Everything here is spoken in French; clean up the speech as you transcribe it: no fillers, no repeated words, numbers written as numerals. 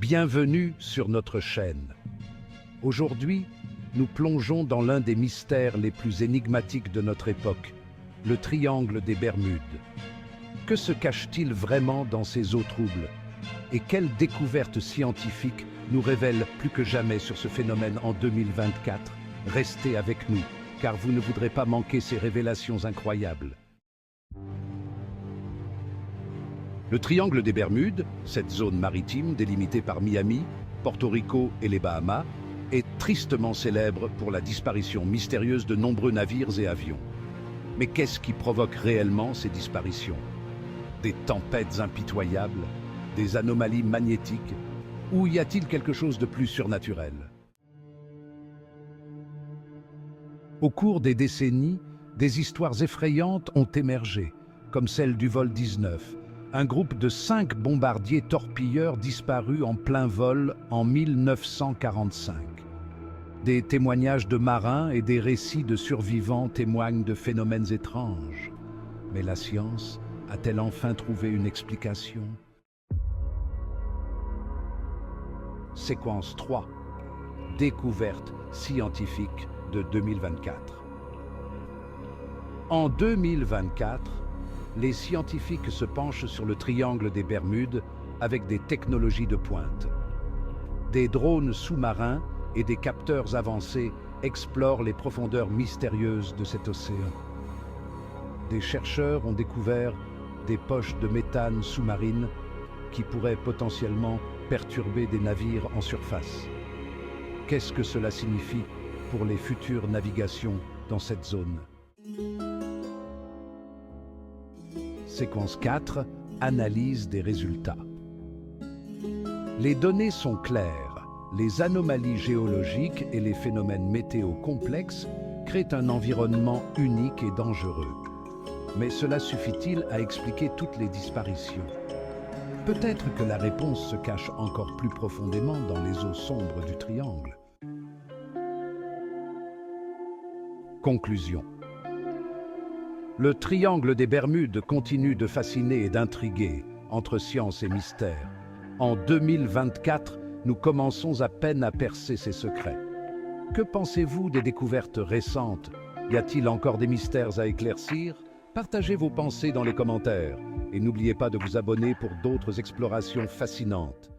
Bienvenue sur notre chaîne. Aujourd'hui, nous plongeons dans l'un des mystères les plus énigmatiques de notre époque, le triangle des Bermudes. Que se cache-t-il vraiment dans ces eaux troubles? Et quelle découverte scientifique nous révèle plus que jamais sur ce phénomène en 2024? Restez avec nous, car vous ne voudrez pas manquer ces révélations incroyables. Le triangle des Bermudes, cette zone maritime délimitée par Miami, Porto Rico et les Bahamas, est tristement célèbre pour la disparition mystérieuse de nombreux navires et avions. Mais qu'est-ce qui provoque réellement ces disparitions? Des tempêtes impitoyables? Des anomalies magnétiques? Ou y a-t-il quelque chose de plus surnaturel? Au cours des décennies, des histoires effrayantes ont émergé, comme celle du vol 19, un groupe de 5 bombardiers torpilleurs disparus en plein vol en 1945. Des témoignages de marins et des récits de survivants témoignent de phénomènes étranges. Mais la science a-t-elle enfin trouvé une explication? Séquence 3. Découverte scientifique de 2024. En 2024, les scientifiques se penchent sur le triangle des Bermudes avec des technologies de pointe. Des drones sous-marins et des capteurs avancés explorent les profondeurs mystérieuses de cet océan. Des chercheurs ont découvert des poches de méthane sous-marines qui pourraient potentiellement perturber des navires en surface. Qu'est-ce que cela signifie pour les futures navigations dans cette zone? Séquence 4. Analyse des résultats. Les données sont claires. Les anomalies géologiques et les phénomènes météo complexes créent un environnement unique et dangereux. Mais cela suffit-il à expliquer toutes les disparitions? Peut-être que la réponse se cache encore plus profondément dans les eaux sombres du triangle. Conclusion. Le triangle des Bermudes continue de fasciner et d'intriguer entre science et mystère. En 2024, nous commençons à peine à percer ses secrets. Que pensez-vous des découvertes récentes? Y a-t-il encore des mystères à éclaircir? Partagez vos pensées dans les commentaires et n'oubliez pas de vous abonner pour d'autres explorations fascinantes.